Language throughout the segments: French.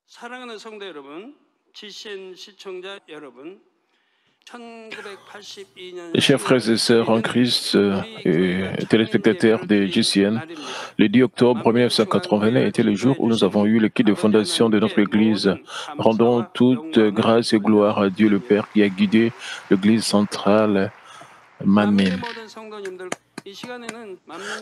사랑하는 성도 여러분, GCN 시청자 여러분, 1982년 Chers frères et 10월 sœurs en 9일은 Christ 우리 et 교회 téléspectateurs 창립예배를 de 드리는 GCN, 날입니다. le 10 octobre 만민중앙 1980 교회를 était le jour 인도해 où nous avons 주신 eu le kit de 아버지 fondation de notre 하나님께 Église. 모든 Rendons 감사와 toute 영광을 grâce et gloire à Dieu le 올려드립니다. Père qui a guidé l'Église centrale 만민의 Manmin. 모든 성도님들, 이 시간에는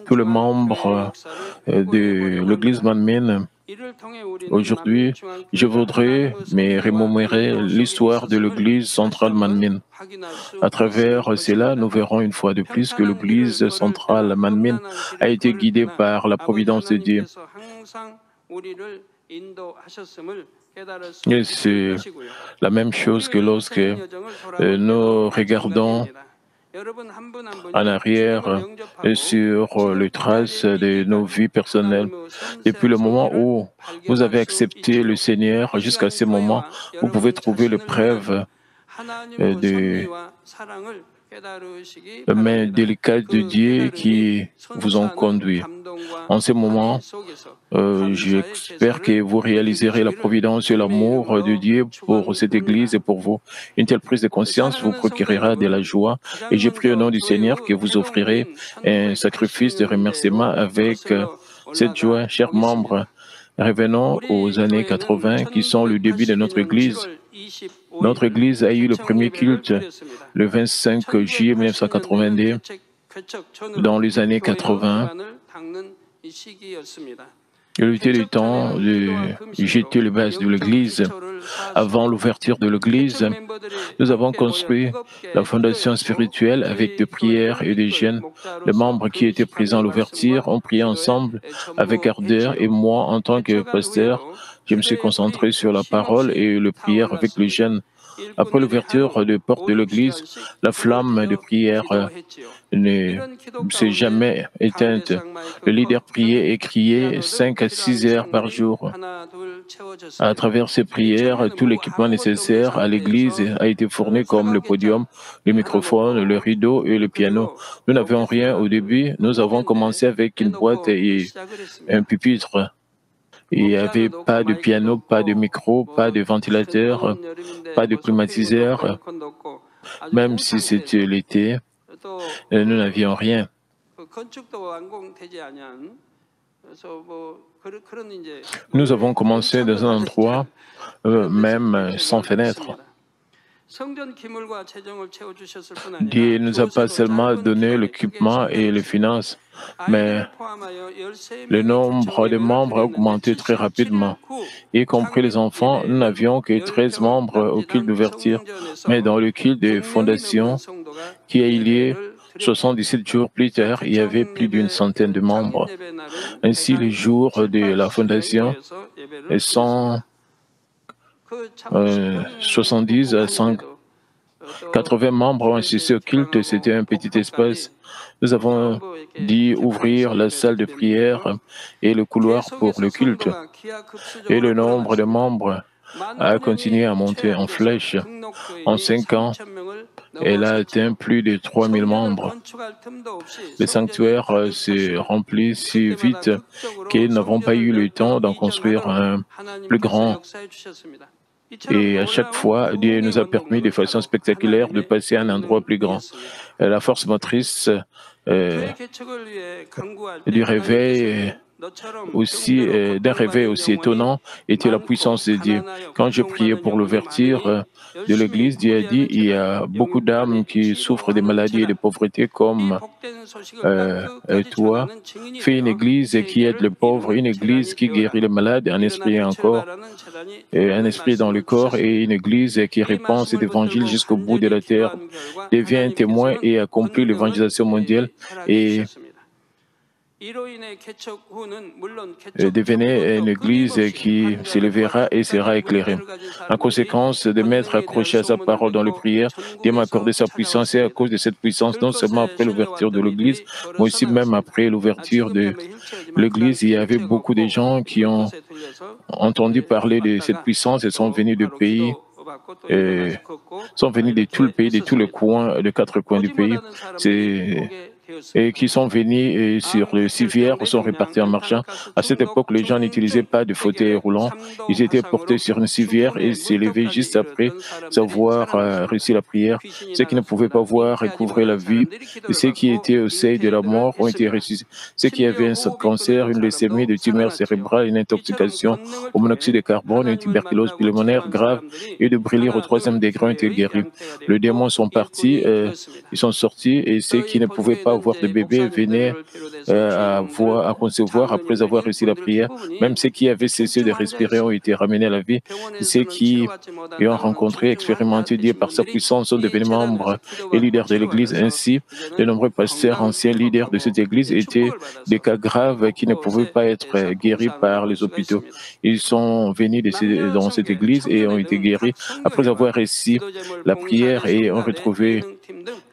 Tous les 만민중앙 교회의 membres 역사를 회고해 de 보려고 l'Église 합니다. Manmin, 이를 통해 우리는 aujourd'hui, 만민중앙 je 교회가 voudrais 하나님의 me 섭리와 remémorer 인도 속에 l'histoire de 있었음을 l'Église 다시 centrale 한번 Manmin. 확인할 수 À 있을 travers cela, nous 것입니다. verrons une fois de plus que 평탄한 길을 l'Église 걸을 때나 centrale Manmin 험난한 a 길을 été 걸을 guidée 때나 par la 아버지 providence de Dieu. 하나님께서 항상 우리를 인도하셨음을 깨달을 수 Et 있을 c'est 것이고요. la même chose que 우리의 lorsque 인생 여정을 돌아볼 nous 때도 regardons 마찬가지입니다. 여러분 한 분 한 en 분이 주님을 arrière 영접하고 sur les 지금 이 traces 자리에 de nos 이르기까지 vies personnelles. 하나님의 Depuis le moment 선택의 où vous 발견할 avez 수 accepté le 있도록 Seigneur 이 jusqu'à 시간 ce moment, 교회와 vous pouvez 여러분 trouver les 자신을 향한 preuves 하나님의 de 섭리와 사랑을 깨달으시기 mains 바랍니다. délicates de 그 Dieu 깨달음이 qui vous ont 선사하는 conduit. 감동과 En ce 합의 moment, 속에서 감사의 j'espère que 제사를 vous réaliserez la 드리시기를 providence et 주님의 l'amour de 이름으로 Dieu pour cette Église et 축원합니다. pour vous. Une telle prise de conscience vous 사랑하는 성도 procurera de la 여러분, joie. Et 가장 je prie au nom 먼저 du Seigneur que 교회의 vous offrirez 회동부인 un sacrifice de remerciement 1980년대로 avec 거슬러 cette 올라가 joie. Chers membres, 보겠습니다. revenons aux 우리 années 교회는 80 qui sont le début de notre 1982년 Église. 7월 Notre 25일 Église a eu le 개청 premier 예배를 culte 드렸습니다. le 25 juillet 1980년대는 1982 개척 전으로 dans les années 교회로 80. 기반을 닦는 이 시기였습니다. Il était le 개척 temps 전에는 de 기도와 금식으로 jeter les bases de 영적 l'Église. 기초를 Avant 쌓았습니다. l'ouverture de l'Église, 개척 멤버들이 nous avons 함께 모여 construit la 뜨겁게 fondation 기도했고 spirituelle avec des 우리 prières 교회를 et des 이끌 jeûnes. Les 목자로서 membres qui étaient présents à 금식하며 l'ouverture 말씀과 ont prié 기도에 ensemble avec ardeur et 전무했지요. moi, en tant que 개척한 pasteur, 후에도 je me suis 기도의 concentré 불이 sur la parole 쉼없이 et le prière avec le 타올랐습니다. jeûne. Après 일꾼들이 l'ouverture 하루 des portes de 5, l'Église, 6시간씩 la 불을 flamme de 들여 prière 기도했지요. ne 이런 기도 s'est 가운데 jamais éteinte. 가운데상 Le 마이크, leader priait et criait 피아노 등 5 à 6 필요한 heures par 성물이 jour. 하나 둘 À 채워졌습니다. travers ces prières, tout 처음에는 l'équipement 아무것도 없는 nécessaire à l'église 상태에서 a été fourni comme le podium, 차가운 le 객잔 하나 microphone, le 놓고 rideau et le piano. 그리고 Nous n'avions rien au début. Nous avons 무대인데 commencé avec une boîte 내놓고 et 시작을 un 했습니다. pupitre. Il n'y avait 피아노도 pas 없고 de 마이크도 piano, pas de 없고 micro, pas de ventilateur, 더운 여름인데 pas de 소프트웨어도 없고 climatiseur. 에어컨도 없고 아주 Même 그 si c'était 상태에서 l'été, 또 nous n'avions rien. 건축도 완공되지 않은 그래서 그런 이제 Nous avons commencé dans un endroit, 그런 même 데서 sans 개척을 fenêtre. 했습니다. 성전 기물과 재정을 채워 주셨을 뿐 Dieu 아니라 ne nous a pas 그곳에도 seulement 짧은 donné 기간에 크게 l'équipement et les 성장했습니다. finances, mais 아이들을 포함하여 13명의 le 개척 nombre de 예배를 membres a 드렸는데 augmenté très 77일 rapidement. 후 Y compris les 창립 enfants, nous 예배에는 n'avions que 13 10평 membres au culte 남짓한 d'ouverture, mais 성전에서 dans le culte de 100명이 넘는 fondation, 성도가 qui a eu lieu 예배를 드렸죠. 77 jours plus 자, tard, il y avait plus d'une 개청 centaine de 예배, 창립 membres. 예배 날은 Ainsi, le 대강 jour 7, de la 80명이 fondation, 모여서 예배를 sont 드렸습니다. 참 기쁜 70 à 한데도 80 membres ont assisté au culte. C'était un petit espace. Nous avons dit ouvrir la salle de prière et le couloir pour le culte. Et le nombre de membres a continué à monter en flèche. En 5 ans, elle a atteint plus de 3000 membres. Le sanctuaire s'est rempli si vite que nous n'avons pas eu le temps d'en construire un plus grand. Et à chaque fois, Dieu nous a permis de façon spectaculaire de passer à un endroit plus grand. La force motrice du réveil aussi, d'un réveil aussi étonnant était la puissance de Dieu. Quand je priais pour l'ouverture de l'Église, Dieu a dit, il y a beaucoup d'âmes qui souffrent des maladies et de pauvreté comme toi. Fais une Église qui aide les pauvres, une Église qui guérit les malades, un esprit encore, un esprit dans le corps et une Église qui répand cet évangile jusqu'au bout de la terre, devient un témoin et accomplit l'évangélisation mondiale et devenez une église qui s'élèvera et sera éclairée. En conséquence de m'être accroché à sa parole dans les prières, Dieu m'a accordé sa puissance et à cause de cette puissance, non seulement après l'ouverture de l'église, mais aussi même après l'ouverture de l'église, il y avait beaucoup de gens qui ont entendu parler de cette puissance et sont venus de pays sont venus de tout le pays, de tous les coins, de 4 coins du pays. et qui sont venus sur le civière sont répartis en marchant. À cette époque, les gens n'utilisaient pas de fauteuil roulant. Ils étaient portés sur une civière et s'élevaient juste après avoir réussi la prière. Ceux qui ne pouvaient pas voir et couvrir la vue, et ceux qui étaient au seuil de la mort ont été ressuscités. Ceux qui avaient un cancer, une leucémie, de tumeur cérébrale, une intoxication au monoxyde de carbone, une tuberculose pulmonaire grave et de brûlure au 3e degré ont été guéris. Les démons sont partis, ils sont sortis et ceux qui ne pouvaient pas avoir de bébé venaient à concevoir après avoir réussi la prière. Même ceux qui avaient cessé de respirer ont été ramenés à la vie. Ceux qui ont rencontré, expérimenté Dieu par sa puissance sont devenus membres et leaders de l'Église. Ainsi, de nombreux pasteurs, anciens leaders de cette Église étaient des cas graves qui ne pouvaient pas être guéris par les hôpitaux. Ils sont venus dans cette Église et ont été guéris après avoir réussi la prière et ont retrouvé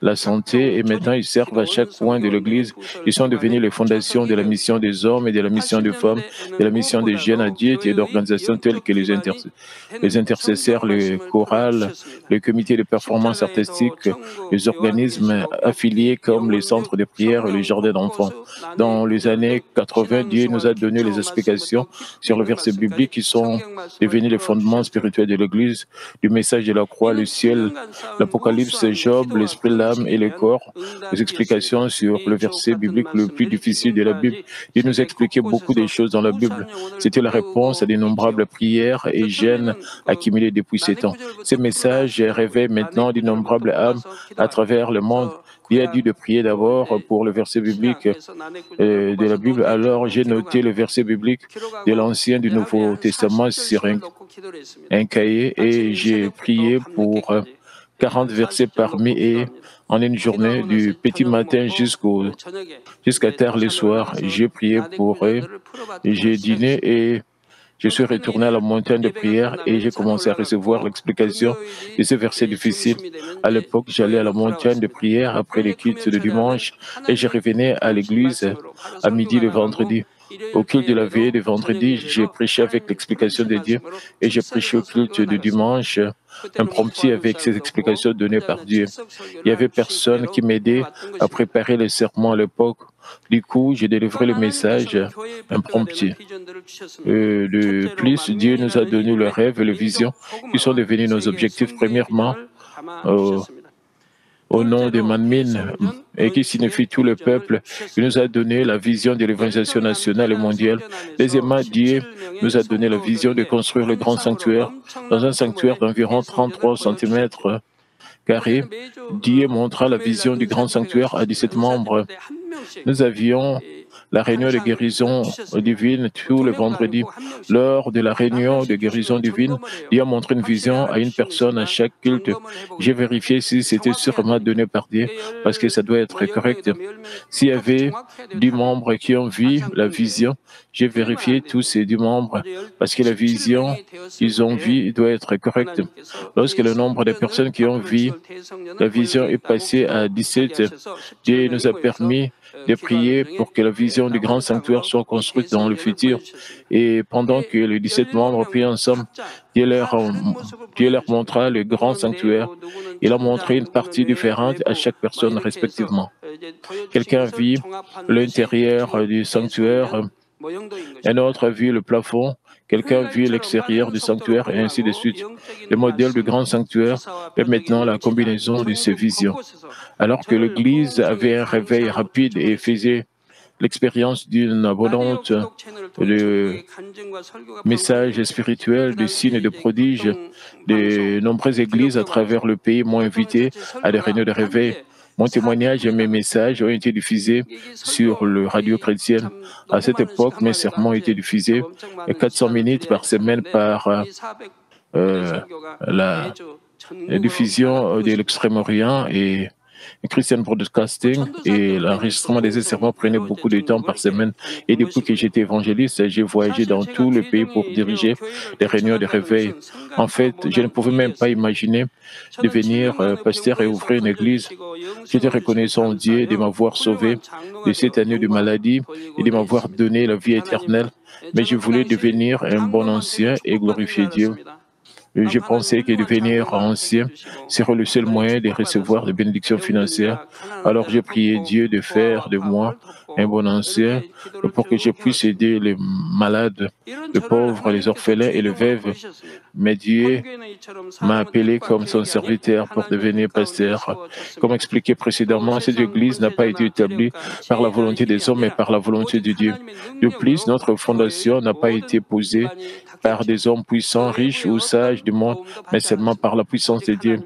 la santé, et maintenant ils servent à chaque coin de l'Église. Ils sont devenus les fondations de la mission des hommes et de la mission des femmes, de la mission des jeunes adultes et d'organisations telles que les intercesseurs, les chorales, les comités de performance artistique, les organismes affiliés comme les centres de prière et les jardins d'enfants. Dans les années 80, Dieu nous a donné les explications sur le verset biblique qui sont devenus les fondements spirituels de l'Église, du message de la croix, le ciel, l'Apocalypse, Job, l'esprit, l'âme et le corps. Les explications sur le verset biblique le plus difficile de la Bible. Dieu nous a expliqué beaucoup de choses dans la Bible. C'était la réponse à d'innombrables prières et jeûnes accumulés depuis 7 ans. Ces messages réveillent maintenant d'innombrables âmes à travers le monde. Dieu a dit de prier d'abord pour le verset biblique de la Bible. Alors j'ai noté le verset biblique de l'Ancien et du Nouveau Testament sur un cahier et j'ai prié pour 40 versets parmi et en une journée, du petit matin jusqu'à tard le soir. J'ai prié pour eux, j'ai dîné et je suis retourné à la montagne de prière et j'ai commencé à recevoir l'explication de ce verset difficile. À l'époque, j'allais à la montagne de prière après les cultes de dimanche et je revenais à l'église à midi le vendredi. Au culte de la veillée de vendredi, j'ai prêché avec l'explication de Dieu et j'ai prêché au culte de dimanche impromptu avec ces explications données par Dieu. Il y avait personne qui m'aidait à préparer les sermons à l'époque. Du coup, j'ai délivré le message impromptu. De plus, Dieu nous a donné le rêve et les visions qui sont devenus nos objectifs premièrement au nom de Manmin, et qui signifie tout le peuple. Il nous a donné la vision de l'évangélisation nationale et mondiale. Deuxièmement, Dieu nous a donné la vision de construire le grand sanctuaire dans un sanctuaire d'environ 33 cm². Dieu montra la vision du grand sanctuaire à 17 membres. Nous avions la réunion de guérison divine tout le vendredi. Lors de la réunion de guérison divine, Dieu a montré une vision à une personne à chaque culte. J'ai vérifié si c'était sûrement donné par Dieu, parce que ça doit être correct. S'il y avait 10 membres qui ont vu la vision, j'ai vérifié tous ces 10 membres, parce que la vision qu'ils ont vue doit être correcte. Lorsque le nombre de personnes qui ont vu la vision est passé à 17, Dieu nous a permis de prier pour que la vision du grand sanctuaire soit construite dans le futur. Et pendant que les 17 membres priaient ensemble, Dieu leur montra le grand sanctuaire. Il a montré une partie différente à chaque personne respectivement. Quelqu'un vit l'intérieur du sanctuaire, un autre a vu le plafond, quelqu'un a vu l'extérieur du sanctuaire et ainsi de suite. Le modèle du grand sanctuaire est maintenant la combinaison de ces visions. Alors que l'Église avait un réveil rapide et faisait l'expérience d'une abondante de messages spirituels, de signes et de prodiges, de nombreuses églises à travers le pays m'ont invité à des réunions de réveil. Mon témoignage et mes messages ont été diffusés sur le radio chrétien. À cette époque, mes sermons étaient diffusés 400 minutes par semaine par la diffusion de l'Extrême-Orient et Christian Broadcasting, et l'enregistrement des sermons prenait beaucoup de temps par semaine. Et depuis que j'étais évangéliste, j'ai voyagé dans tout le pays pour diriger des réunions de réveil. En fait, je ne pouvais même pas imaginer devenir pasteur et ouvrir une église. J'étais reconnaissant à Dieu de m'avoir sauvé de cette année de maladie et de m'avoir donné la vie éternelle. Mais je voulais devenir un bon ancien et glorifier Dieu. Je pensais que devenir ancien serait le seul moyen de recevoir des bénédictions financières. Alors j'ai prié Dieu de faire de moi un bon ancien pour que je puisse aider les malades, les pauvres, les orphelins et les veuves. Mais Dieu m'a appelé comme son serviteur pour devenir pasteur. Comme expliqué précédemment, cette Église n'a pas été établie par la volonté des hommes, mais par la volonté de Dieu. De plus, notre fondation n'a pas été posée par des hommes puissants, riches ou sages du monde, mais seulement par la puissance de Dieu.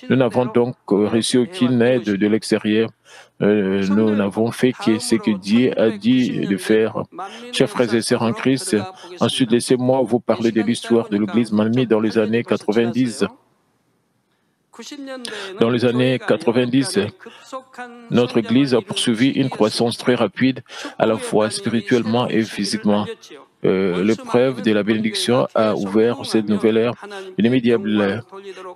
Nous n'avons donc reçu aucune aide de l'extérieur. Nous n'avons fait que ce que Dieu a dit de faire. Chers frères et sœurs en Christ, ensuite laissez-moi vous parler de l'histoire de l'Église Malmi dans les années 90. Dans les années 90, notre Église a poursuivi une croissance très rapide, à la fois spirituellement et physiquement. L'épreuve de la bénédiction a ouvert cette nouvelle ère. L'ennemi diable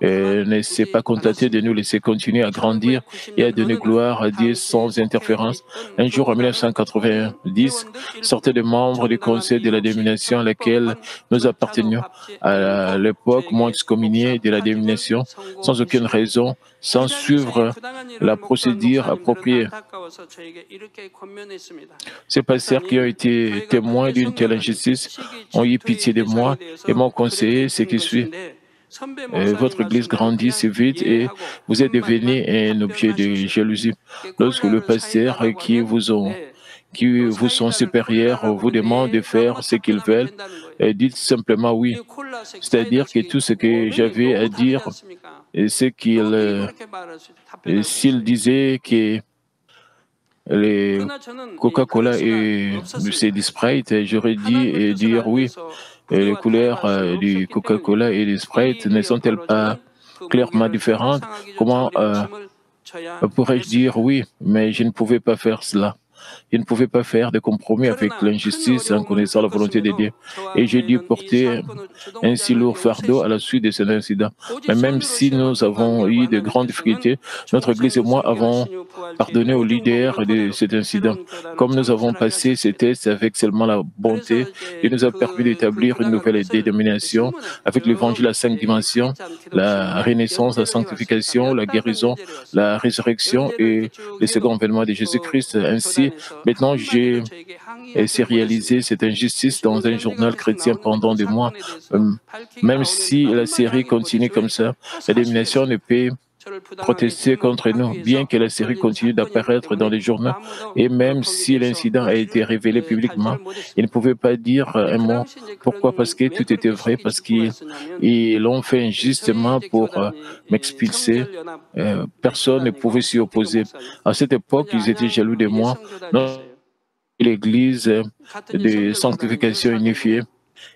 ne s'est pas contenté de nous laisser continuer à grandir et à donner gloire à Dieu sans interférence. Un jour, en 1990, sortaient des membres du conseil de la dénomination à laquelle nous appartenions. À l'époque, moi excommunié de la dénomination, sans aucune raison, sans suivre la procédure appropriée. Ces pasteurs qui ont été témoins d'une telle injustice ont eu pitié de moi et m'ont conseillé ce qui suit. Votre Église grandit si vite et vous êtes devenu un objet de jalousie. Lorsque le pasteur qui vous sont supérieurs vous demande de faire ce qu'ils veulent, dites simplement oui. C'est-à-dire que tout ce que j'avais à dire, c'est s'il disait que les Coca-Cola et du Sprite, j'aurais dit dire oui. Et les couleurs du Coca-Cola et du Sprite ne sont-elles pas clairement différentes? Comment pourrais-je dire oui? Mais je ne pouvais pas faire cela. Je ne pouvais pas faire de compromis avec l'injustice en connaissant la volonté de Dieu. Et j'ai dû porter un si lourd fardeau à la suite de cet incident. Mais même si nous avons eu de grandes difficultés, notre Église et moi avons pardonné aux leaders de cet incident. Comme nous avons passé ces tests avec seulement la bonté, il nous a permis d'établir une nouvelle dénomination avec l'Évangile à 5 dimensions, la renaissance, la sanctification, la guérison, la résurrection et le second avènement de Jésus-Christ. Ainsi, maintenant, j'ai sérialisé cette injustice dans un journal chrétien pendant des mois. Même si la série continue comme ça, la dénomination ne peut protester contre nous, bien que la série continue d'apparaître dans les journaux. Et même si l'incident a été révélé publiquement, ils ne pouvaient pas dire un mot. Pourquoi? Parce que tout était vrai, parce qu'ils l'ont fait injustement pour m'expulser. Personne ne pouvait s'y opposer. À cette époque, ils étaient jaloux de moi. L'Église de sanctification unifiée.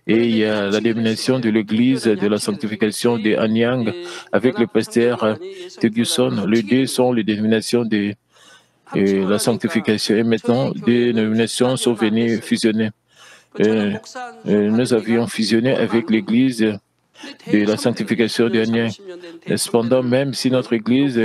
Et il y a la dénomination de l'Église de la sanctification de Anyang avec le pasteur Teguson. Les deux sont les dénominations de la sanctification. Et maintenant, des dénominations sont venues fusionner. Nous avions fusionné avec l'Église de la sanctification de Anyang. Cependant, même si notre Église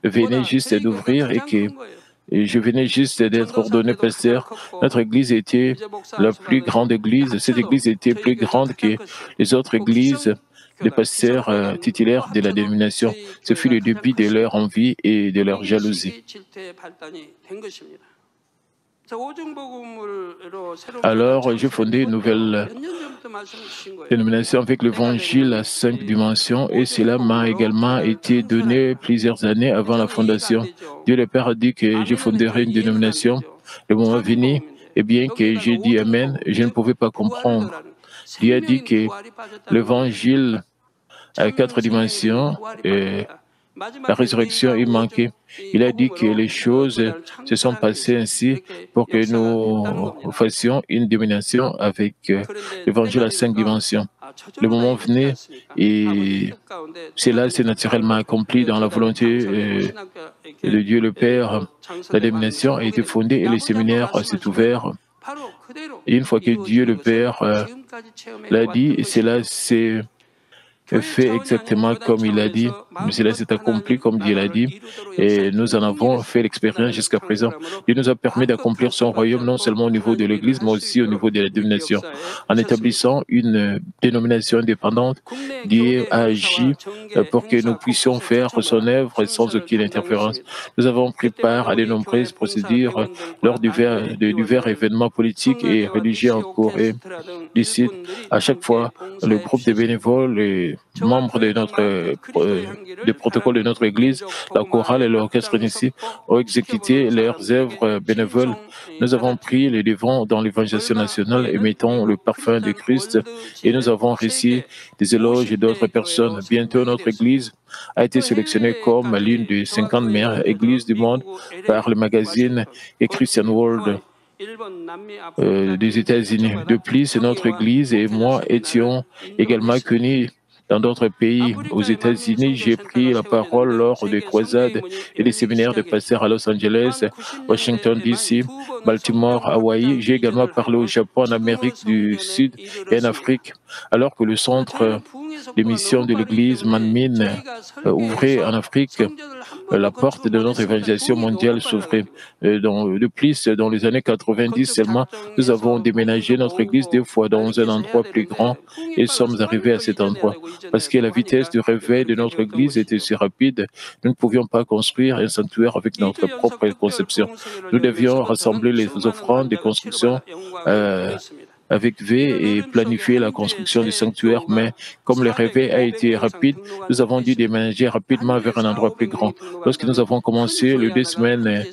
venait juste d'ouvrir et je venais juste d'être ordonné pasteur. Notre église était la plus grande église. Cette église était plus grande que les autres églises des pasteurs titulaires de la dénomination. Ce fut le début de leur envie et de leur jalousie. Alors, j'ai fondé une nouvelle dénomination avec l'Évangile à 5 dimensions et cela m'a également été donné plusieurs années avant la fondation. Dieu le Père a dit que je fonderais une dénomination. Le moment venu, et bien que j'ai dit Amen, je ne pouvais pas comprendre. Dieu a dit que l'Évangile à 4 dimensions et la résurrection, il manquait. Il a dit que les choses se sont passées ainsi pour que nous fassions une dénomination avec l'Évangile à 5 dimensions. Le moment venait et cela s'est naturellement accompli dans la volonté de Dieu le Père. La dénomination a été fondée et le séminaire s'est ouvert. Et une fois que Dieu le Père l'a dit, cela s'est fait exactement comme il a dit. Cela s'est accompli comme Dieu l'a dit. Et nous en avons fait l'expérience jusqu'à présent. Dieu nous a permis d'accomplir son royaume non seulement au niveau de l'Église, mais aussi au niveau de la dénomination. En établissant une dénomination indépendante, Dieu a agi pour que nous puissions faire son œuvre sans aucune interférence. Nous avons pris part à de nombreuses procédures lors de divers événements politiques et religieux en cours. Et ici, à chaque fois, le groupe de bénévoles, les membres de des protocoles de notre Église, la chorale et l'orchestre ici ont exécuté leurs œuvres bénévoles. Nous avons pris les devants dans l'évangélisation nationale, émettant le parfum de Christ, et nous avons reçu des éloges d'autres personnes. Bientôt, notre Église a été sélectionnée comme l'une des 50 meilleures églises du monde par le magazine et Christian World des États-Unis. De plus, notre Église et moi étions également connus dans d'autres pays. Aux États-Unis, j'ai pris la parole lors des croisades et des séminaires de pasteurs à Los Angeles, Washington, D.C., Baltimore, Hawaï. J'ai également parlé au Japon, en Amérique du Sud et en Afrique, alors que le centre des missions de l'Église Manmin ouvrait en Afrique. La porte de notre évangélisation mondiale s'ouvrait. De plus, dans les années 90 seulement, nous avons déménagé notre église 2 fois dans un endroit plus grand et sommes arrivés à cet endroit. Parce que la vitesse du réveil de notre église était si rapide, nous ne pouvions pas construire un sanctuaire avec notre propre conception. Nous devions rassembler les offrandes de construction avec V et planifier la construction du sanctuaire, mais comme le réveil a été rapide, nous avons dû déménager rapidement vers un endroit plus grand. Lorsque nous avons commencé les 2 semaines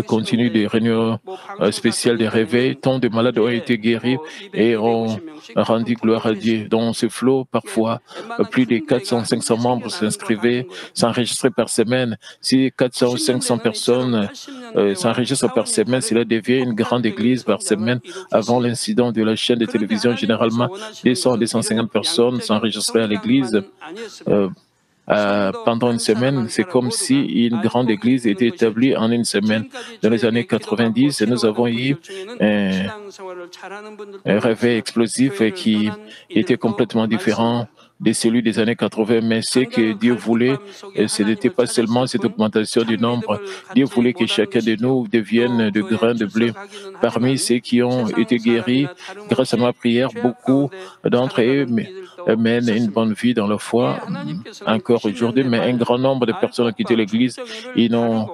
continue des réunions spéciales des réveils, tant de malades ont été guéris et ont rendu gloire à Dieu. Dans ce flot, parfois, plus de 400-500 membres s'inscrivaient, s'enregistraient par semaine. Si 400 ou 500 personnes s'enregistrent par semaine, cela devient une grande église par semaine. Avant l'incident de la chaîne de télévision, généralement, 200-250 personnes s'enregistraient à l'église. Pendant une semaine, c'est comme si une grande église était établie en une semaine. Dans les années 90, nous avons eu un réveil explosif qui était complètement différent de celui des années 80, mais ce que Dieu voulait, ce n'était pas seulement cette augmentation du nombre. Dieu voulait que chacun de nous devienne de grains de blé. Parmi ceux qui ont été guéris, grâce à ma prière, beaucoup d'entre eux mènent une bonne vie dans la foi encore aujourd'hui, mais un grand nombre de personnes ont quitté l'Église. Ils n'ont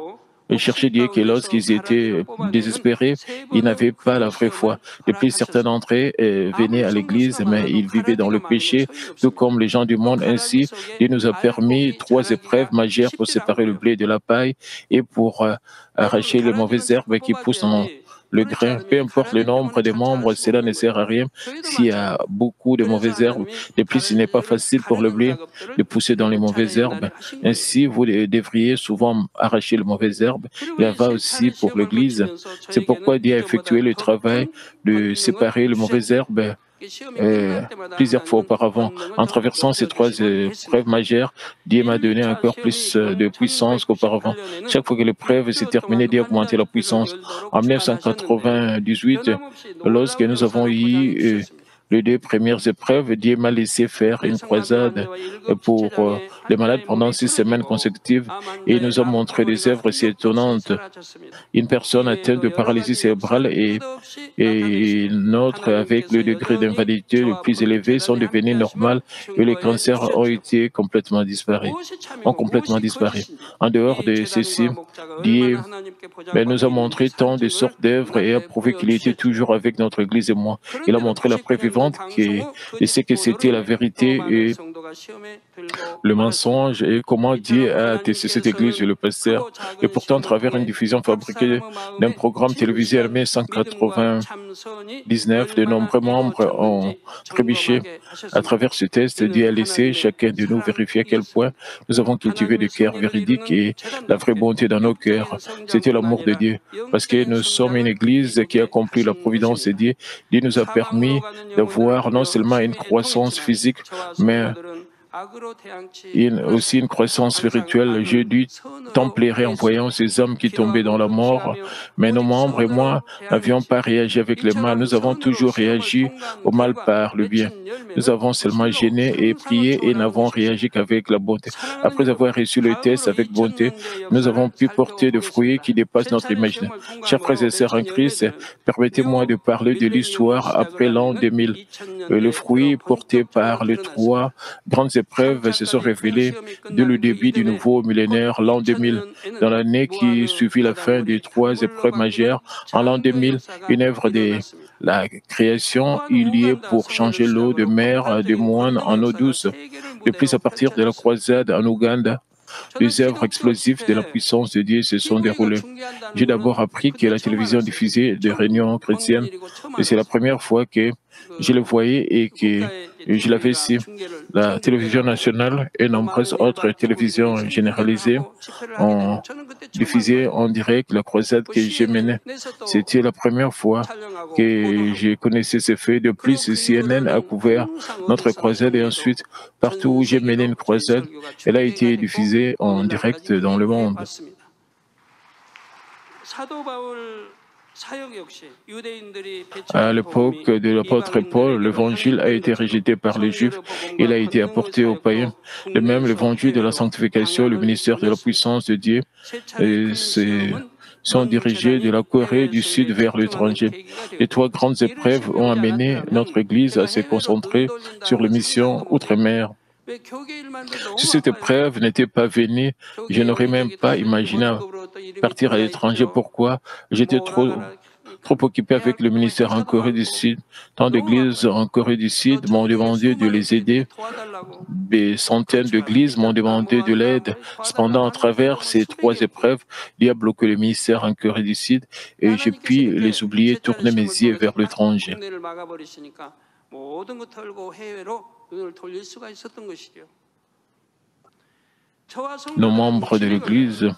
cherché Dieu que lorsqu'ils étaient désespérés, ils n'avaient pas la vraie foi. Depuis, certains d'entre eux venaient à l'Église, mais ils vivaient dans le péché, tout comme les gens du monde. Ainsi, Dieu nous a permis 3 épreuves majeures pour séparer le blé de la paille et pour arracher les mauvaises herbes qui poussent dans le grain. Peu importe le nombre de membres, cela ne sert à rien s'il y a beaucoup de mauvaises herbes. De plus, il n'est pas facile pour le blé de pousser dans les mauvaises herbes. Ainsi, vous devriez souvent arracher les mauvaises herbes. Il en va aussi pour l'Église. C'est pourquoi Dieu a effectué le travail de séparer les mauvaises herbes plusieurs fois auparavant. En traversant ces 3 épreuves majeures, Dieu m'a donné encore plus de puissance qu'auparavant. Chaque fois que l'épreuve s'est terminée, Dieu a augmenté la puissance. En 1998, lorsque nous avons eu les 2 premières épreuves, Dieu m'a laissé faire une croisade pour les malades pendant 6 semaines consécutives et il nous a montré des œuvres si étonnantes. Une personne atteinte de paralysie cérébrale et une autre avec le degré d'invalidité le plus élevé sont devenus normales et les cancers ont complètement disparu. En dehors de ceci, Dieu nous a montré tant de sortes d'œuvres et a prouvé qu'il était toujours avec notre Église et moi. Il a montré la preuve vivante de ce que c'était la vérité et le mensonge et comment Dieu a testé cette Église et le pasteur. Et pourtant, à travers une diffusion fabriquée d'un programme télévisé en 1999, de nombreux membres ont trébuché. À travers ce test, Dieu a laissé chacun de nous vérifier à quel point nous avons cultivé le cœur véridique et la vraie bonté dans nos cœurs. C'était l'amour de Dieu. Parce que nous sommes une Église qui accomplit la providence de Dieu. Dieu nous a permis d'avoir non seulement une croissance physique, mais aussi une croissance spirituelle. J'ai dû tempérer en voyant ces hommes qui tombaient dans la mort, mais nos membres et moi n'avions pas réagi avec le mal. Nous avons toujours réagi au mal par le bien. Nous avons seulement gêné et prié et n'avons réagi qu'avec la bonté. Après avoir reçu le test avec bonté, nous avons pu porter des fruits qui dépassent notre imagination. Chers frères et sœurs en Christ, permettez-moi de parler de l'histoire après l'an 2000. Le fruit porté par les trois grandes épreuves se sont révélées dès le début du nouveau millénaire, l'an 2000. Dans l'année qui suivit la fin des trois épreuves majeures, en l'an 2000, une œuvre de la création eut lieu pour changer l'eau de mer des moines en eau douce. De plus, à partir de la croisade en Ouganda, les œuvres explosives de la puissance de Dieu se sont déroulées. J'ai d'abord appris que la télévision diffusait des réunions chrétiennes et c'est la première fois que je le voyais et que je l'avais ici. La télévision nationale et nombreuses autres télévisions généralisées ont diffusé en direct la croisade que j'ai menée. C'était la première fois que je connaissais ces faits. De plus, CNN a couvert notre croisade et ensuite, partout où j'ai mené une croisade, elle a été diffusée en direct dans le monde. À l'époque de l'apôtre Paul, l'évangile a été rejeté par les Juifs, il a été apporté aux païens. De même, l'évangile de la sanctification, le ministère de la puissance de Dieu, sont dirigés de la Corée du Sud vers l'étranger. Les trois grandes épreuves ont amené notre Église à se concentrer sur les missions outre-mer. Si cette épreuve n'était pas venue, je n'aurais même pas imaginé partir à l'étranger. Pourquoi? J'étais trop occupé avec le ministère en Corée du Sud. Tant d'églises en Corée du Sud m'ont demandé de les aider. Des centaines d'églises m'ont demandé de l'aide. Cependant, à travers ces trois épreuves, Dieu a bloqué le ministère en Corée du Sud et j'ai pu les oublier, tourner mes yeux vers l'étranger. Nos membres de l'Église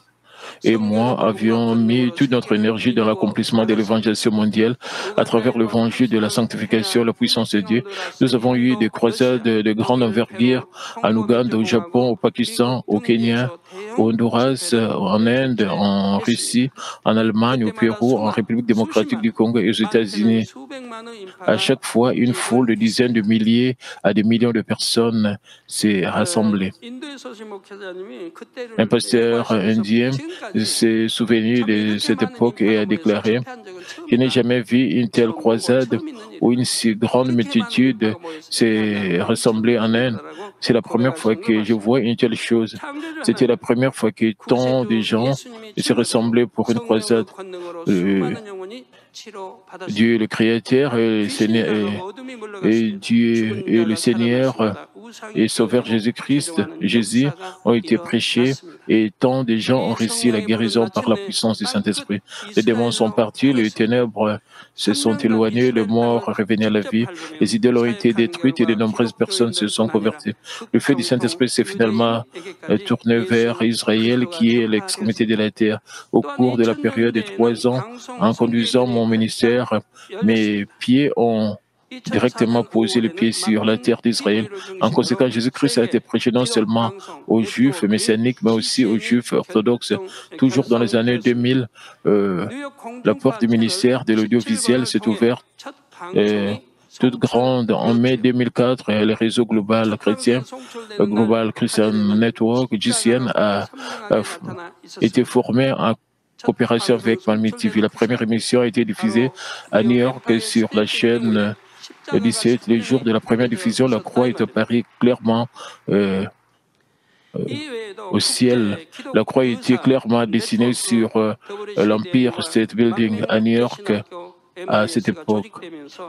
et moi avions mis toute notre énergie dans l'accomplissement de l'évangélisation mondiale à travers l'évangile de la sanctification, la puissance de Dieu. Nous avons eu des croisades de grande envergure en Ouganda, au Japon, au Pakistan, au Kenya, au Honduras, en Inde, en Russie, en Allemagne, au Pérou, en République démocratique du Congo et aux États-Unis. À chaque fois, une foule de dizaines de milliers à des millions de personnes s'est rassemblée. Un pasteur indien s'est souvenu de cette époque et a déclaré « Je n'ai jamais vu une telle croisade où une si grande multitude s'est rassemblée en Inde. C'est la première fois que je vois une telle chose. C'était la première fois que tant de gens se rassemblaient pour une croisade. Dieu le Créateur et Dieu et le Seigneur et Sauveur Jésus-Christ, Jésus, ont été prêchés et tant de gens ont reçu la guérison par la puissance du Saint-Esprit. Les démons sont partis, les ténèbres se sont éloignées, les morts revenaient à la vie, les idoles ont été détruites et de nombreuses personnes se sont converties. Le feu du Saint-Esprit s'est finalement tourné vers Israël, qui est l'extrémité de la terre. Au cours de la période de 3 ans, en conduisant mon ministère, mes pieds ont directement posé les pieds sur la terre d'Israël. En conséquence, Jésus-Christ a été prêché non seulement aux Juifs messianiques, mais aussi aux Juifs orthodoxes. Toujours dans les années 2000, la porte du ministère de l'audiovisuel s'est ouverte toute grande. En mai 2004, le réseau global chrétien, Global Christian Network, GCN, a été formé en coopération avec Palmy TV. La première émission a été diffusée à New York sur la chaîne 17. Le jour de la première diffusion, la croix est apparue clairement au ciel. La croix était clairement dessinée sur l'Empire State Building à New York à cette époque.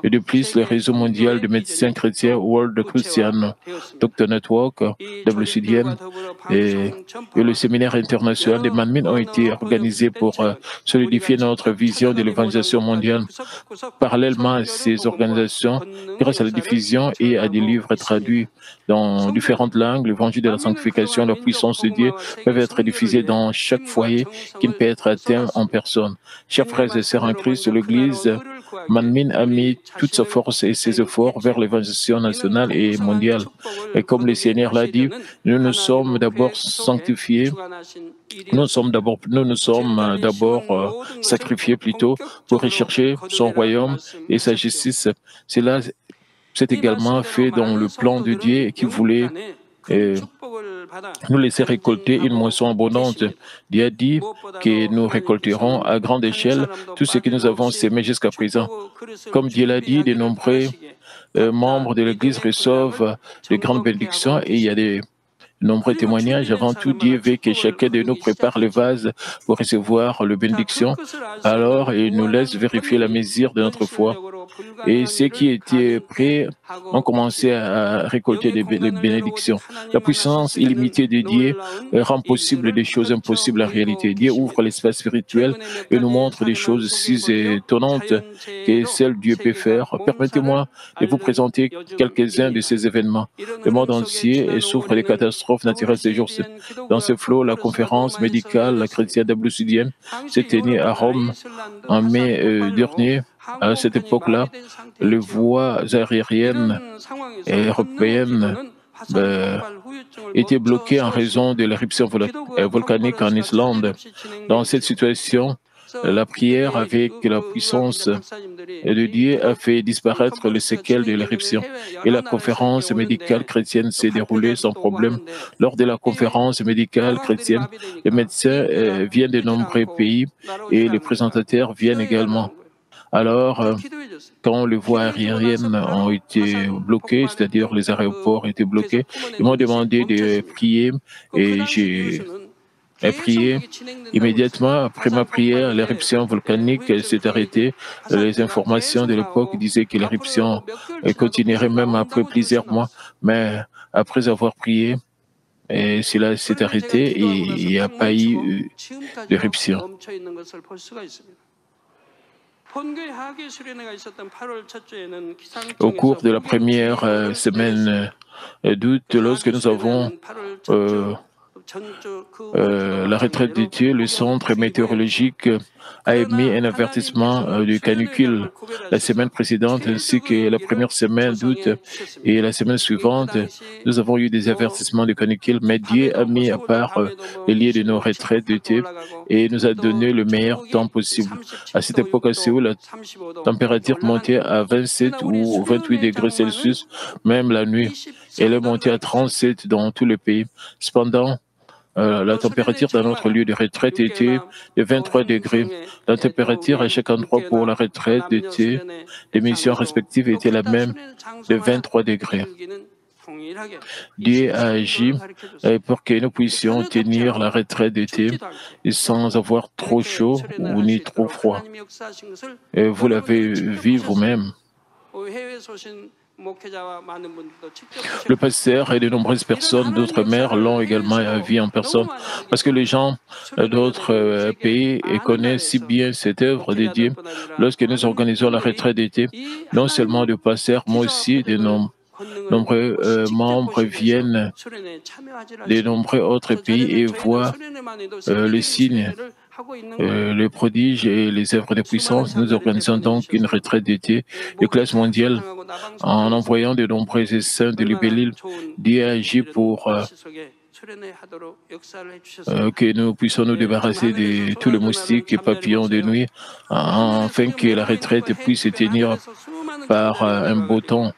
Et de plus, le réseau mondial de médecins chrétiens World Christian Doctor Network, WCDN, et le séminaire international des Manmin ont été organisés pour solidifier notre vision de l'évangélisation mondiale. Parallèlement à ces organisations, grâce à la diffusion et à des livres traduits dans différentes langues, l'évangile de la sanctification, la puissance de Dieu peuvent être diffusés dans chaque foyer qui ne peut être atteint en personne. Chers frères et sœurs en Christ, l'Église Manmin a mis toute sa force et ses efforts vers l'évangélisation nationale et mondiale. Et comme le Seigneur l'a dit, nous nous sommes d'abord sanctifiés, nous nous sommes d'abord sacrifiés plutôt pour rechercher son royaume et sa justice. Cela, c'est également fait dans le plan de Dieu qui voulait nous laisser récolter une moisson abondante. Dieu a dit que nous récolterons à grande échelle tout ce que nous avons sémé jusqu'à présent. Comme Dieu l'a dit, de nombreux membres de l'Église reçoivent de grandes bénédictions et il y a des nombreux témoignages. Avant tout, Dieu veut que chacun de nous prépare le vase pour recevoir la bénédiction. Alors, il nous laisse vérifier la mesure de notre foi. Et ceux qui étaient prêts ont commencé à récolter les bénédictions. La puissance illimitée de Dieu rend possible des choses impossibles en réalité. Dieu ouvre l'espace spirituel et nous montre des choses si étonnantes que celles que Dieu peut faire. Permettez-moi de vous présenter quelques-uns de ces événements. Le monde entier souffre des catastrophes naturelles ces jours-ci. Dans ce flot, la conférence médicale chrétienne WCDM s'est tenue à Rome en mai dernier. À cette époque-là, les voies aériennes européennes étaient bloquées en raison de l'éruption volcanique en Islande. Dans cette situation, la prière avec la puissance de Dieu a fait disparaître les séquelles de l'éruption et la conférence médicale chrétienne s'est déroulée sans problème. Lors de la conférence médicale chrétienne, les médecins viennent de nombreux pays et les présentateurs viennent également. Alors, quand les voies aériennes ont été bloquées, c'est-à-dire les aéroports étaient bloqués, ils m'ont demandé de prier et j'ai prié. Immédiatement après ma prière, l'éruption volcanique s'est arrêtée. Les informations de l'époque disaient que l'éruption continuerait même après plusieurs mois, mais après avoir prié, cela s'est arrêté et il n'y a pas eu d'éruption. Au cours de la première semaine d'août, lorsque nous avons la retraite d'été, le centre météorologique a émis un avertissement de canicule la semaine précédente ainsi que la première semaine d'août et la semaine suivante. Nous avons eu des avertissements de canicule, mais Dieu a mis à part les lieux de nos retraites d'été et nous a donné le meilleur temps possible. À cette époque, à Séoul, la température montait à 27 ou 28 degrés Celsius, même la nuit. Elle est montée à 37 dans tout le pays. Cependant, la température dans notre lieu de retraite était de 23 degrés. La température à chaque endroit pour la retraite d'été des missions respectives était la même, de 23 degrés. Dieu a agi pour que nous puissions tenir la retraite d'été sans avoir trop chaud ou ni trop froid. Et vous l'avez vu vous-même. Le pasteur et de nombreuses personnes d'outre-mer l'ont également vu en personne, parce que les gens d'autres pays connaissent si bien cette œuvre de Dieu. Lorsque nous organisons la retraite d'été, non seulement de pasteurs, mais aussi de nombreux membres viennent de nombreux autres pays et voient les signes, les prodiges et les œuvres de puissance. Nous organisons donc une retraite d'été de classe mondiale en envoyant de nombreux essaims de libellules. Dieu a agi pour que nous puissions nous débarrasser de tous les moustiques et papillons de nuit, afin que la retraite puisse se tenir par un beau temps.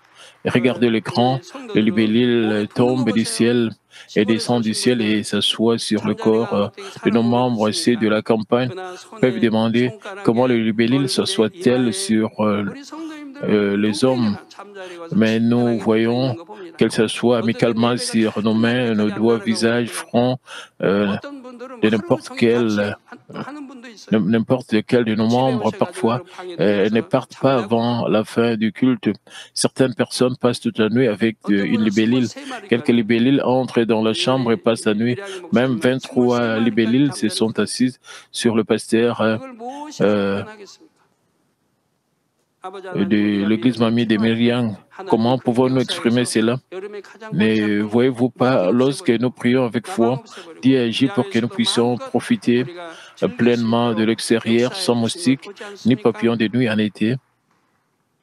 Regardez l'écran, les libellules tombent du ciel et descendent du ciel et s'assoient sur le corps de nos membres. Ceux de la campagne peuvent demander comment les libellules s'assoient-elles sur les hommes. Mais nous voyons qu'elles s'assoient amicalement sur nos mains, nos doigts, visages, front, de n'importe quel de nos membres. Parfois, ne partent pas avant la fin du culte. Certaines personnes passent toute la nuit avec une libellule. Quelques libellules entrent dans la chambre et passent la nuit. Même 23 libellules se sont assises sur le pasteur de l'église Mamie de Myriam. Comment pouvons-nous exprimer cela? Ne voyez-vous pas, lorsque nous prions avec foi, Dieu agit pour que nous puissions profiter pleinement de l'extérieur sans moustiques ni papillons de nuit en été?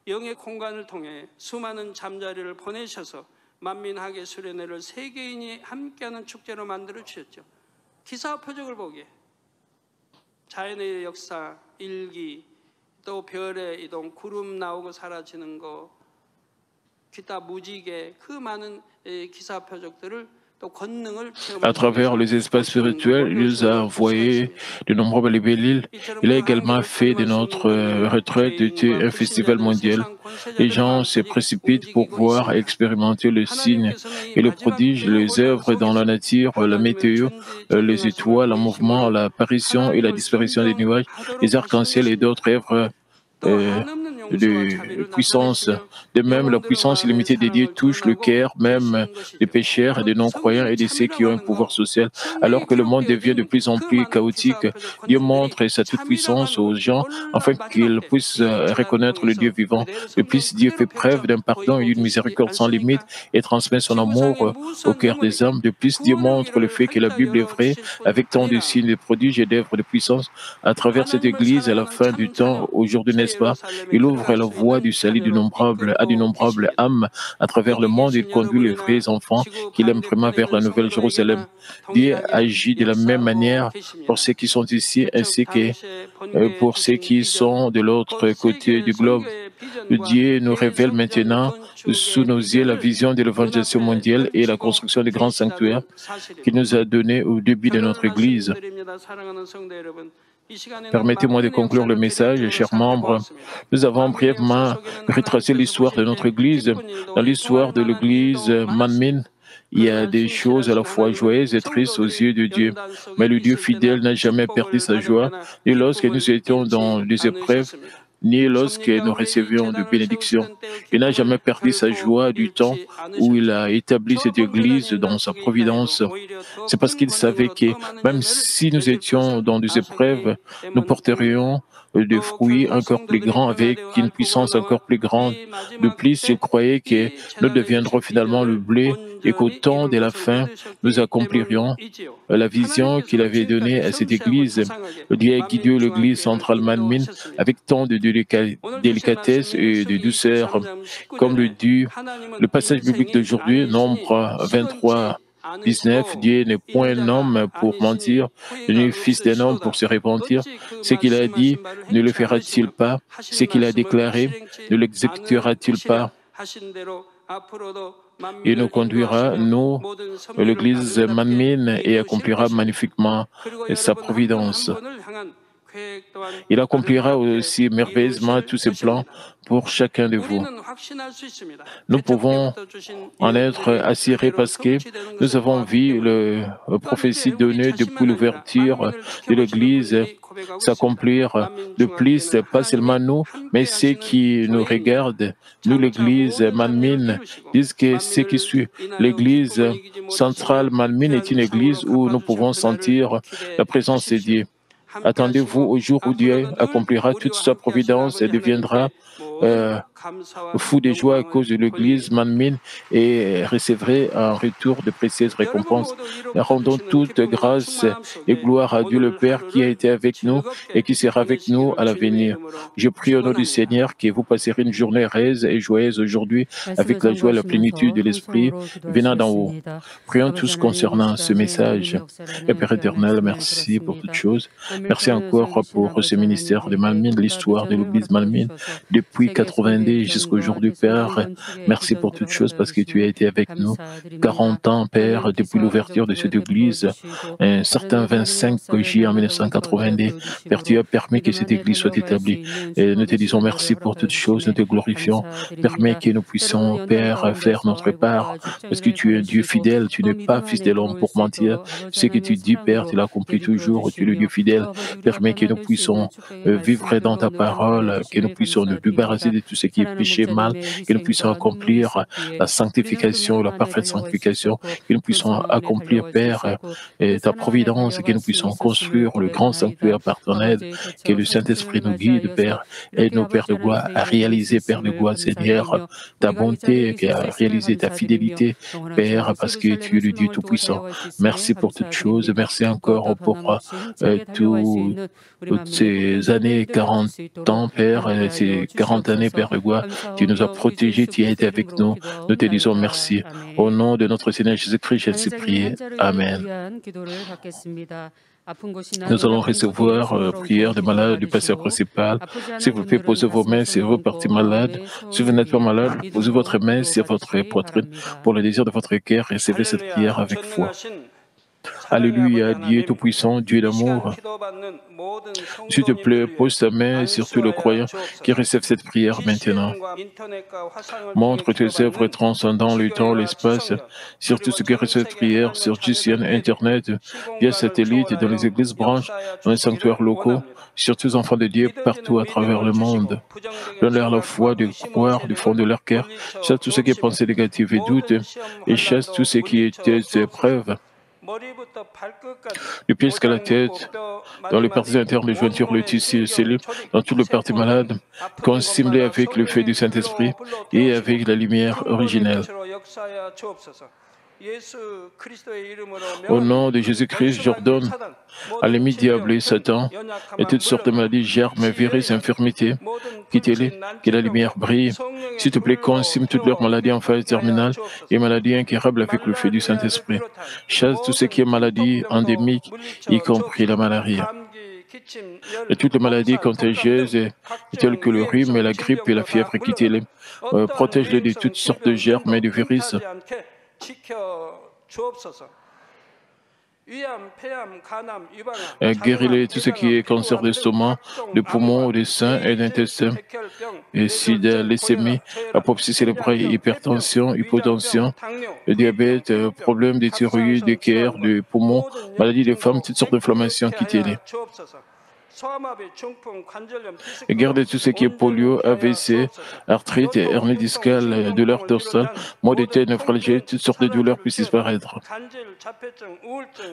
영의 공간을 통해 수많은 잠자리를 보내셔서 만민학예 수련회를 세계인이 함께하는 축제로 만들어 주셨죠. 기사 표적을 보기에 자연의 역사, 일기, 또 별의 이동, 구름 나오고 사라지는 거, 기타 무지개, 그 많은 기사 표적들을 또 권능을 À travers les espaces spirituels, il nous a envoyé de nombreux libellules. Il a également fait de notre retraite un festival mondial. Les gens se précipitent pour voir et expérimenter le signe et le prodige, les œuvres dans la nature, la météo, les étoiles, le mouvement, l'apparition et la disparition des nuages, les arcs-en-ciel et d'autres œuvres de puissance. De même, la puissance illimitée de Dieu touche le cœur même des pécheurs, des non-croyants et de ceux qui ont un pouvoir social. Alors que le monde devient de plus en plus chaotique, Dieu montre sa toute-puissance aux gens afin qu'ils puissent reconnaître le Dieu vivant. De plus, Dieu fait preuve d'un pardon et d'une miséricorde sans limite et transmet son amour au cœur des hommes. De plus, Dieu montre le fait que la Bible est vraie avec tant de signes, de prodiges et d'œuvres de puissance à travers cette Église à la fin du temps. Aujourd'hui, n'est-ce pas? Il ouvre la voie du salut à d'innombrables âmes à travers le monde. Il conduit les vrais enfants qu'il aime vraiment vers la Nouvelle Jérusalem. Dieu agit de la même manière pour ceux qui sont ici ainsi que pour ceux qui sont de l'autre côté du globe. Dieu nous révèle maintenant sous nos yeux la vision de l'évangélisation mondiale et la construction des grands sanctuaires qu'il nous a donnés au début de notre Église. Permettez-moi de conclure le message, chers membres. Nous avons brièvement retracé l'histoire de notre Église. Dans l'histoire de l'Église Manmin, il y a des choses à la fois joyeuses et tristes aux yeux de Dieu. Mais le Dieu fidèle n'a jamais perdu sa joie, ni lorsque nous étions dans des épreuves, ni lorsque nous recevions de bénédictions. Il n'a jamais perdu sa joie du temps où il a établi cette Église dans sa providence. C'est parce qu'il savait que même si nous étions dans des épreuves, nous porterions des fruits encore plus grands avec une puissance encore plus grande. De plus, il croyait que nous deviendrons finalement le blé et qu'au temps de la fin, nous accomplirions la vision qu'il avait donnée à cette Église. Dieu a guidé l'Église centrale Manmin avec tant de délicatesse et de douceur. Comme le dit le passage biblique d'aujourd'hui, Nombre 23, 19, Dieu n'est point un homme pour mentir, ni fils d'un homme pour se repentir. Ce qu'il a dit, ne le fera-t-il pas? Ce qu'il a déclaré, ne l'exécutera-t-il pas? Il nous conduira, nous, l'Église Manmin, et accomplira magnifiquement sa providence. Il accomplira aussi merveilleusement tous ses plans pour chacun de vous. Nous pouvons en être assurés parce que nous avons vu la prophétie donnée depuis l'ouverture de l'Église s'accomplir. De plus, pas seulement nous, mais ceux qui nous regardent, nous, l'Église Manmin, disent que ce qui suit, l'Église centrale Manmin est une Église où nous pouvons sentir la présence de Dieu. Attendez-vous au jour où Dieu accomplira toute sa providence et deviendra fou de joie à cause de l'Église Manmin et recevrait en retour de précieuses récompenses. Rendons toute grâce et gloire à Dieu le Père qui a été avec nous et qui sera avec nous à l'avenir. Je prie au nom du Seigneur que vous passerez une journée heureuse et joyeuse aujourd'hui avec la joie et la plénitude de l'Esprit venant d'en haut. Prions tous concernant ce message. Et Père éternel, merci pour toutes choses. Merci encore pour ce ministère de Manmin, l'histoire de l'Église Manmin depuis 90 jusqu'aujourd'hui, Père. Merci pour toutes choses parce que tu as été avec nous 40 ans, Père, depuis l'ouverture de cette Église, un certain 25 juillet en 1982. Père, tu as permis que cette Église soit établie. Et nous te disons merci pour toutes choses, nous te glorifions. Permets que nous puissions, Père, faire notre part parce que tu es un Dieu fidèle, tu n'es pas fils de l'homme pour mentir. Ce que tu dis, Père, tu l'accomplis toujours, tu es le Dieu fidèle. Permets que nous puissions vivre dans ta parole, que nous puissions nous débarrasser de tout ce qui est péché, mal, que nous puissions accomplir la sanctification, la parfaite sanctification, que nous puissions accomplir, Père, ta providence, que nous puissions construire le grand sanctuaire par ton aide, que le Saint-Esprit nous guide, Père, aide-nous, Père de gloire, à réaliser, Père de gloire, Seigneur, ta bonté, à réaliser ta fidélité, Père, parce que tu es le Dieu Tout-Puissant. Merci pour toutes choses, merci encore pour toutes ces années, 40 ans, Père, ces 40 instantanée, Père de gloire. Tu nous as protégés, tu as été avec nous. Nous te disons merci. Au nom de notre Seigneur Jésus-Christ, j'ai ainsi prié. Amen. Nous allons recevoir prière des malades du pasteur principal. S'il vous plaît, posez vos mains sur vos parties malades. Si vous n'êtes pas malade, posez votre main sur votre poitrine pour le désir de votre cœur. Recevez cette prière avec foi. Alléluia, Dieu Tout-Puissant, Dieu d'amour. S'il te plaît, pose ta main sur tous les croyants qui reçoivent cette prière maintenant. Montre tes œuvres transcendant le temps, l'espace, sur tous ceux qui reçoivent cette prière, sur GCN, Internet, via satellite, dans les églises branches, dans les sanctuaires locaux, sur tous les enfants de Dieu partout à travers le monde. Donne-leur la foi de croire du fond de leur cœur, chasse tous ceux qui pensaient négatifs et doutes, et chasse tous ceux qui étaient épreuves. Du pied jusqu'à la tête, dans les parties internes de jointure, le tissu, les cellules, dans toutes les parties malades, consimblées avec le feu du Saint-Esprit et avec la lumière originelle. Au nom de Jésus-Christ, j'ordonne à l'ennemi diable et Satan et toutes sortes de maladies, germes, virus, infirmités, quittez-les, que la lumière brille. S'il te plaît, consume toutes leurs maladies en phase terminale et maladies incurables avec le feu du Saint-Esprit. Chasse tout ce qui est maladie endémique, y compris la malaria. Et toutes les maladies contagieuses, telles que le rhume, la grippe et la fièvre, quittez-les. Protège-les de toutes sortes de germes et de virus. Guéris-les tout ce qui est cancer d'estomac, de poumons, des seins et d'intestin, et sida, leucémie, apoplexie cérébrale, hypertension, hypotension, le diabète, problèmes de thyroïde, de cœur, de poumons, maladies des femmes, toutes sortes d'inflammations, quittez-les. Et gardez tout ce qui est polio, AVC, arthrite, hernie discale, douleur dorsale, maux de tête, névralgie, toutes sortes de douleurs puissent disparaître.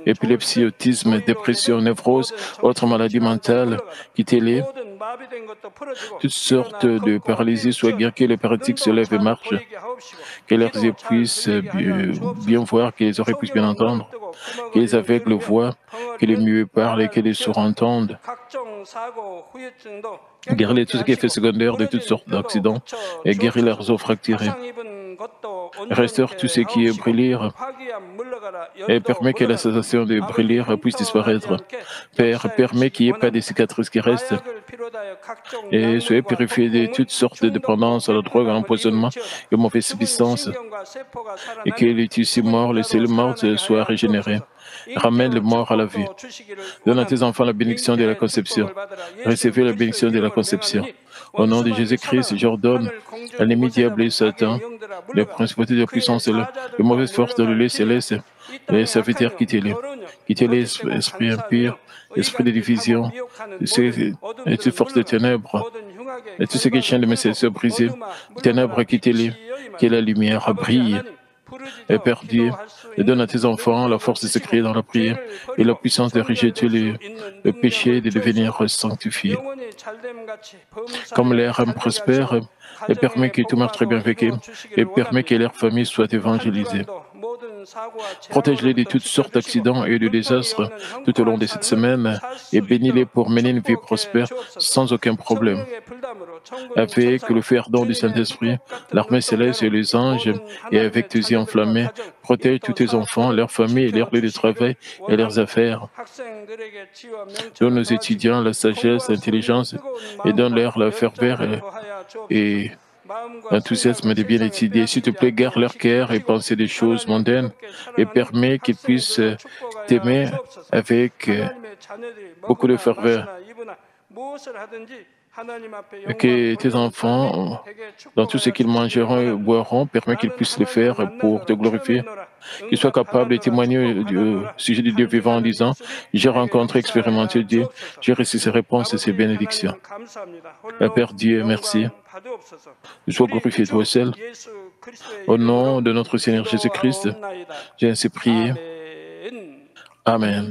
Épilepsie, autisme, dépression, névrose, autres maladies mentales, quittez-les. Toutes sortes de paralysie soient guéries, que les paralytiques se lèvent et marchent, que leurs yeux puissent bien voir, que les oreilles puissent bien entendre, que les aveugles voient, que les muets parlent et que les sourds entendent. Guéris tout ce qui est fait secondaire de toutes sortes d'accidents et guéris leurs os fracturés. Restaure tout ce qui est brûlure et permet que la sensation de brûlure puisse disparaître. Père, permet qu'il n'y ait pas de cicatrices qui restent et soyez purifiés de toutes sortes de dépendances à la drogue, à l'empoisonnement et aux mauvaises substances et que les tissus morts, les cellules mortes soient régénérés. Ramène les morts à la vie. Donne à tes enfants la bénédiction de la conception. Recevez la bénédiction de la conception. Au nom de Jésus-Christ, j'ordonne à l'ennemi diable et Satan, les principautés de la puissance et les mauvaises forces de l'île céleste, les serviteurs, quittez-les. Quittez-les, esprit impur, esprit de division, et toutes forces de ténèbres, et tout ce qui est chaîne de mes soient brisés. Ténèbres, quittez-les, que la lumière brille. Et Père Dieu, et donne à tes enfants la force de se crier dans la prière et la puissance de rejeter le péché et de devenir sanctifiés. Comme l'air prospère, et permet que tout marche très bien avec eux, et permet que leur famille soit évangélisée. Protège-les de toutes sortes d'accidents et de désastres tout au long de cette semaine et bénis-les pour mener une vie prospère sans aucun problème. Avec le feu ardent du Saint-Esprit, l'armée céleste et les anges, et avec tes yeux enflammés, protège tous tes enfants, leurs familles, leurs lieux de travail et leurs affaires. Donne aux étudiants la sagesse, l'intelligence et donne-leur la ferveur et l'enthousiasme de bien étudier. S'il te plaît, garde leur cœur et penser des choses mondaines et permets qu'ils puissent t'aimer avec beaucoup de ferveur. Et que tes enfants, dans tout ce qu'ils mangeront et boiront, permets qu'ils puissent le faire pour te glorifier. Qu'ils soient capables de témoigner au sujet du Dieu vivant en disant « J'ai rencontré, expérimenté Dieu, j'ai reçu ses réponses et ses bénédictions. » Père Dieu, merci. Sois glorifié toi seul. Au nom de notre Seigneur Jésus-Christ, j'ai ainsi prié. Amen.